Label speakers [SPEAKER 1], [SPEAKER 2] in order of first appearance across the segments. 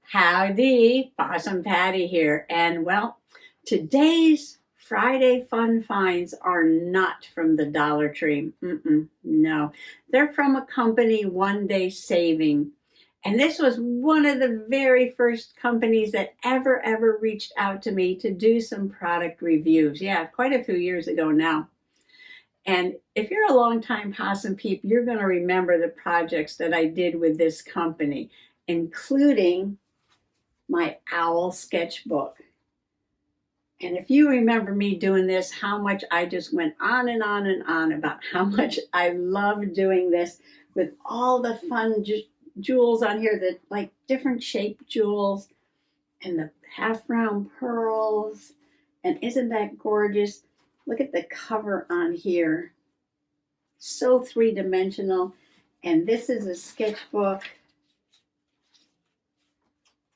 [SPEAKER 1] Howdy, Possum Patty here. And well, today's Friday fun finds are not from the Dollar Tree. No, they're from a company, One Day Saving. And this was one of the very first companies that ever reached out to me to do some product reviews. Yeah, quite a few years ago now. And if you're a longtime Possum peep, you're going to remember the projects that I did with this company, including my owl sketchbook. And if you remember me doing this, how much I just went on and on and on about how much I love doing this with all the fun jewels on here, that like different shaped jewels and the half round pearls. And isn't that gorgeous? Look at the cover on here. So three-dimensional. And this is a sketchbook.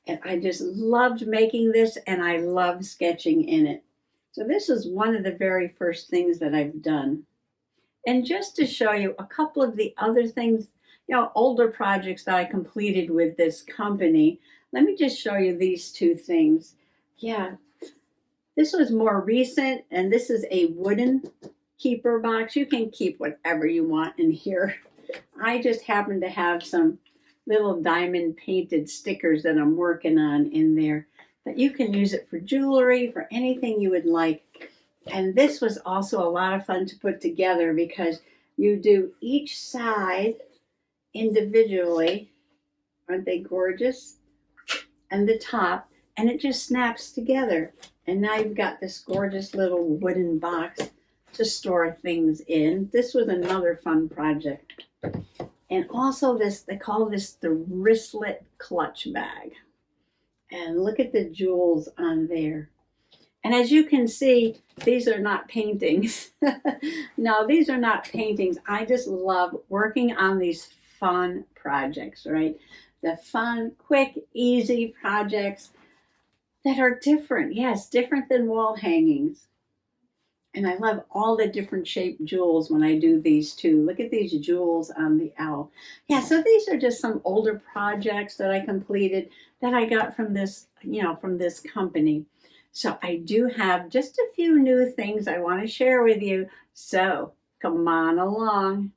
[SPEAKER 1] And I just loved making this, and I love sketching in it. So this is one of the very first things that I've done. And just to show you a couple of the other things, older projects that I completed with this company, let me just show you these two things. Yeah, this was more recent, and this is a wooden keeper box. You can keep whatever you want in here. I just happen to have some little diamond painted stickers that I'm working on in there, but you can use it for jewelry, for anything you would like. And this was also a lot of fun to put together because you do each side individually. Aren't they gorgeous? And the top, and it just snaps together. And now you've got this gorgeous little wooden box to store things in. This was another fun project. And also this, they call this the wristlet clutch bag. And look at the jewels on there. And as you can see, these are not paintings. No, these are not paintings. I just love working on these fun projects, right? The fun, quick, easy projects that are different. Yes, different than wall hangings. And I love all the different shaped jewels when I do these too. Look at these jewels on the owl. Yeah, so these are just some older projects that I completed that I got from this, from this company. So I do have just a few new things I want to share with you. So come on along.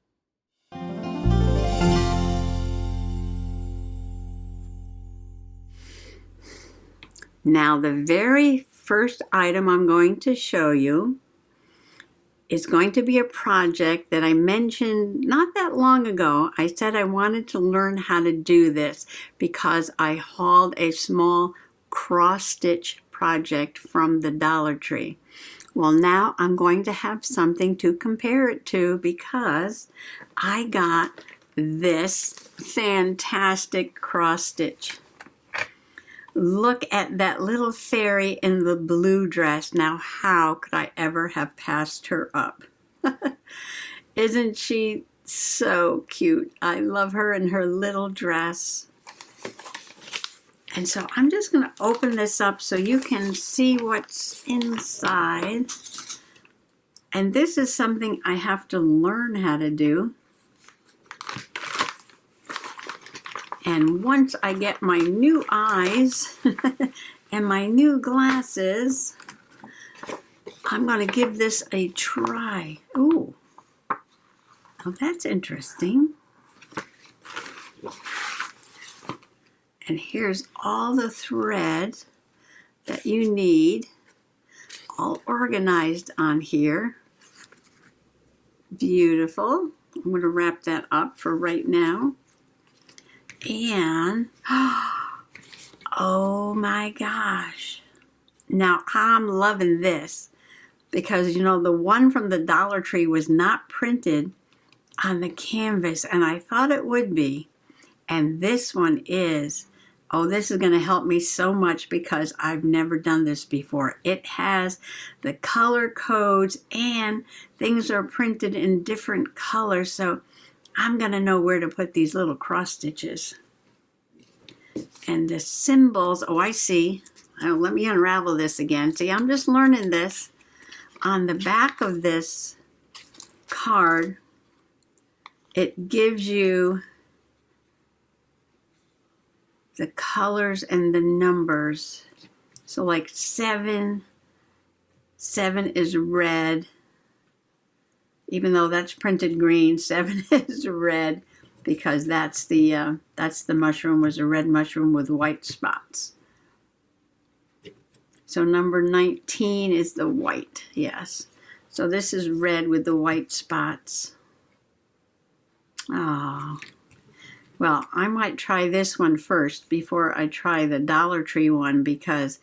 [SPEAKER 1] Now the very first item I'm going to show you is going to be a project that I mentioned not that long ago. I said I wanted to learn how to do this because I hauled a small cross-stitch project from the Dollar Tree. Well, now I'm going to have something to compare it to because I got this fantastic cross-stitch. Look at that little fairy in the blue dress. Now, how could I ever have passed her up? Isn't she so cute? I love her in her little dress. And so I'm just going to open this up so you can see what's inside. And this is something I have to learn how to do. And once I get my new eyes and my new glasses, I'm going to give this a try. Ooh, oh, that's interesting. And here's all the thread that you need, all organized on here. Beautiful. I'm going to wrap that up for right now. And, oh my gosh. Now I'm loving this because, the one from the Dollar Tree was not printed on the canvas, and I thought it would be. And this one is. Oh, this is going to help me so much because I've never done this before. It has the color codes and things are printed in different colors, so I'm going to know where to put these little cross stitches. And the symbols, oh, I see. Oh, let me unravel this again. See, I'm just learning this. On the back of this card, it gives you the colors and the numbers. So like 7 is red. Even though that's printed green, 7 is red because that's the mushroom, was a red mushroom with white spots. So number 19 is the white, yes. So this is red with the white spots. Oh, well, I might try this one first before I try the Dollar Tree one because,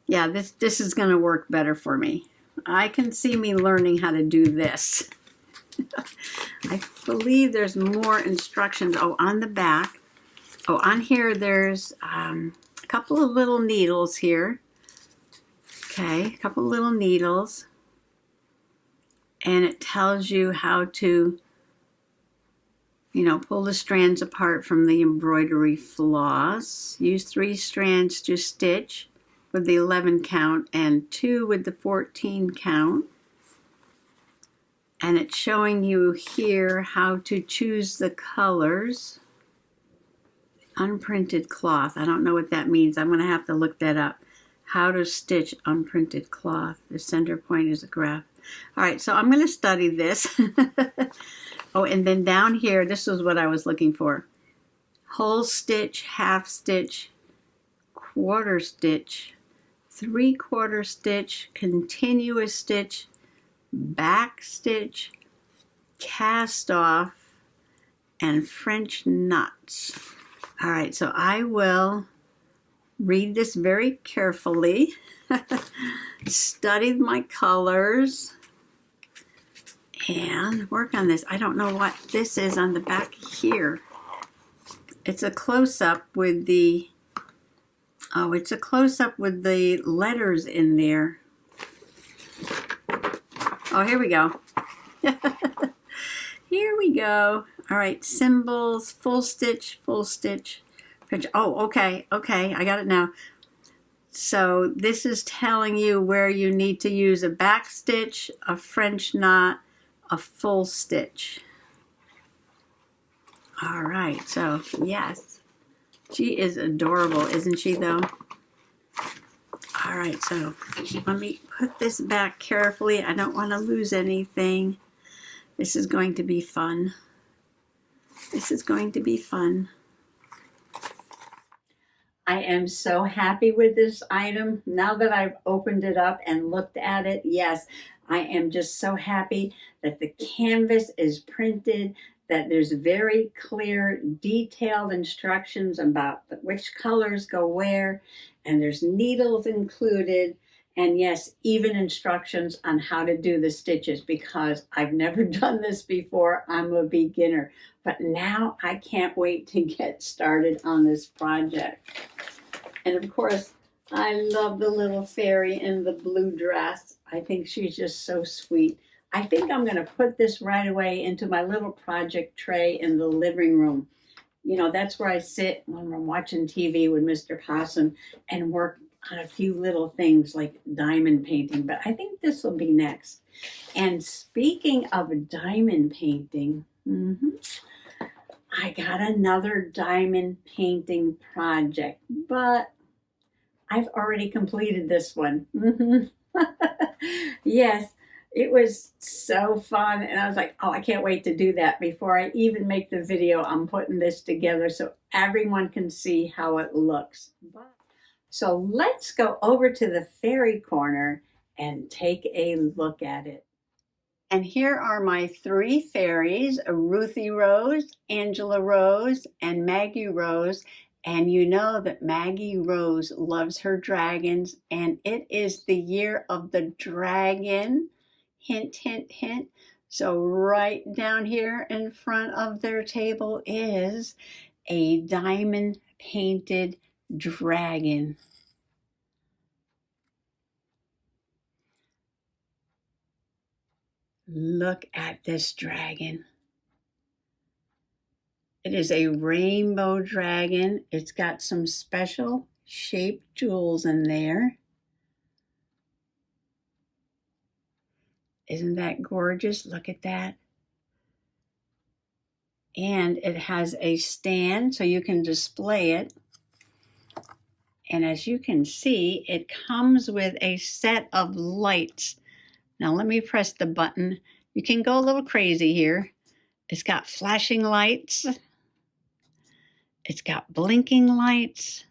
[SPEAKER 1] yeah, this is going to work better for me. I can see me learning how to do this. I believe there's more instructions. Oh, on the back. Oh, on here there's a couple of little needles here. Okay, a couple of little needles. And it tells you how to, you know, pull the strands apart from the embroidery floss. Use 3 strands to stitch with the 11 count and 2 with the 14 count. And it's showing you here how to choose the colors. Unprinted cloth. I don't know what that means. I'm going to have to look that up. How to stitch unprinted cloth. The center point is a graph. All right, so I'm going to study this. Oh, and then down here, this is what I was looking for. Whole stitch, half stitch, quarter stitch, 3/4 stitch, continuous stitch, back stitch, cast off, and French knots. All right, so I will read this very carefully, study my colors, and work on this. I don't know what this is on the back here. It's a close-up with the, oh, it's a close-up with the letters in there. Oh, here we go. Here we go. All right, symbols, full stitch, full stitch. Oh, okay, I got it now. So this is telling you where you need to use a back stitch, a French knot, a full stitch. All right, so yes, she is adorable, isn't she though? All right, so let me put this back carefully. I don't want to lose anything. This is going to be fun. This is going to be fun. I am so happy with this item. Now that I've opened it up and looked at it, yes, I am just so happy that the canvas is printed, that there's very clear, detailed instructions about which colors go where, and there's needles included, and yes, even instructions on how to do the stitches because I've never done this before. I'm a beginner, but now I can't wait to get started on this project. And of course, I love the little fairy in the blue dress. I think she's just so sweet. I think I'm going to put this right away into my little project tray in the living room. You know, that's where I sit when I'm watching TV with Mr. Possum and work on a few little things like diamond painting. But I think this will be next. And speaking of diamond painting, I got another diamond painting project, but I've already completed this one. Yes, it was so fun. And I was like, oh, I can't wait to do that before I even make the video. I'm putting this together so everyone can see how it looks. So let's go over to the fairy corner and take a look at it. And here are my 3 fairies, Ruthie Rose, Angela Rose, and Maggie Rose. And you know that Maggie Rose loves her dragons, and it is the year of the dragon. Hint, hint, hint. So right down here in front of their table is a diamond painted dragon. Look at this dragon. It is a rainbow dragon. It's got some special shaped jewels in there. Isn't that gorgeous? Look at that. And it has a stand so you can display it. And as you can see, it comes with a set of lights. Now let me press the button. You can go a little crazy here. It's got flashing lights. It's got blinking lights.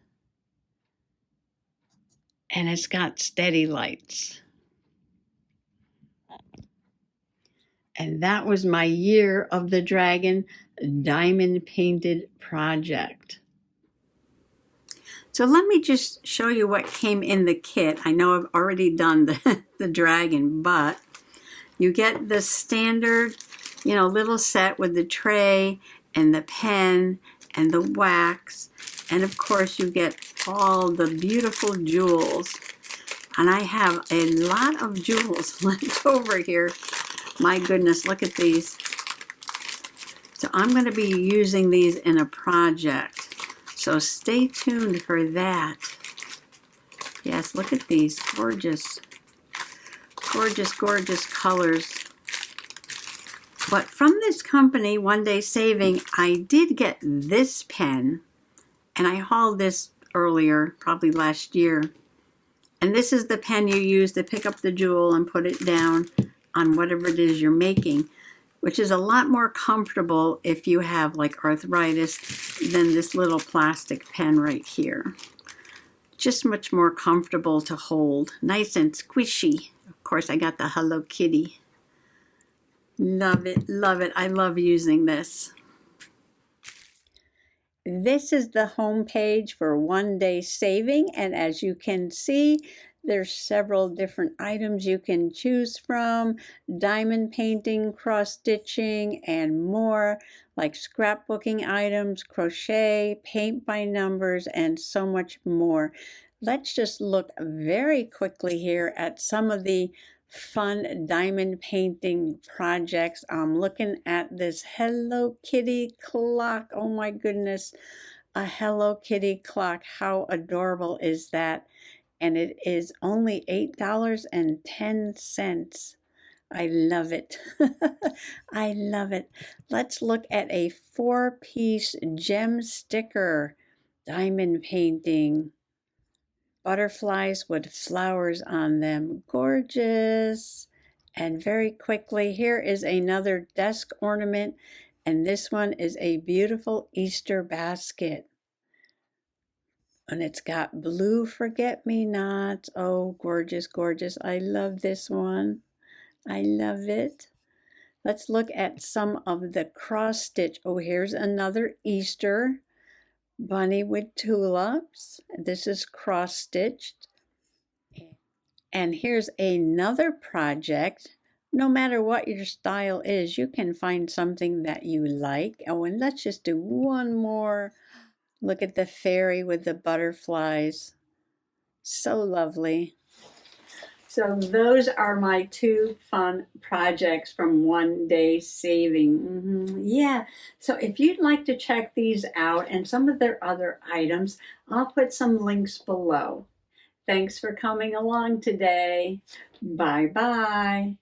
[SPEAKER 1] And it's got steady lights. And that was my Year of the Dragon diamond painted project. So let me just show you what came in the kit. I know I've already done the dragon, but you get the standard, little set with the tray and the pen and the wax. And of course you get all the beautiful jewels. And I have a lot of jewels left over here. My goodness, look at these. So I'm going to be using these in a project. So stay tuned for that. Yes, look at these gorgeous, gorgeous, gorgeous colors. But from this company, One Day Saving, I did get this pen. And I hauled this earlier, probably last year. And this is the pen you use to pick up the jewel and put it down on whatever it is you're making, which is a lot more comfortable if you have like arthritis than this little plastic pen right here. Just much more comfortable to hold. Nice and squishy. Of course, I got the Hello Kitty. Love it, love it. I love using this. This is the home page for One Day Saving, and as you can see, there's several different items you can choose from: diamond painting, cross-stitching, and more, like scrapbooking items, crochet, paint by numbers, and so much more. Let's just look very quickly here at some of the fun diamond painting projects. I'm looking at this Hello Kitty clock. Oh my goodness, a Hello Kitty clock. How adorable is that? And it is only $8.10. I love it. I love it. Let's look at a 4-piece gem sticker diamond painting. Butterflies with flowers on them. Gorgeous. And very quickly, here is another desk ornament. And this one is a beautiful Easter basket. And it's got blue forget-me-nots. Oh, gorgeous, gorgeous. I love this one. I love it. Let's look at some of the cross stitch. Oh, here's another Easter bunny with tulips. This is cross stitched. And here's another project. No matter what your style is, you can find something that you like. Oh, and let's just do one more. Look at the fairy with the butterflies. So lovely. So those are my 2 fun projects from One Day Saving. Yeah, so if you'd like to check these out and some of their other items, I'll put some links below. Thanks for coming along today. Bye-bye.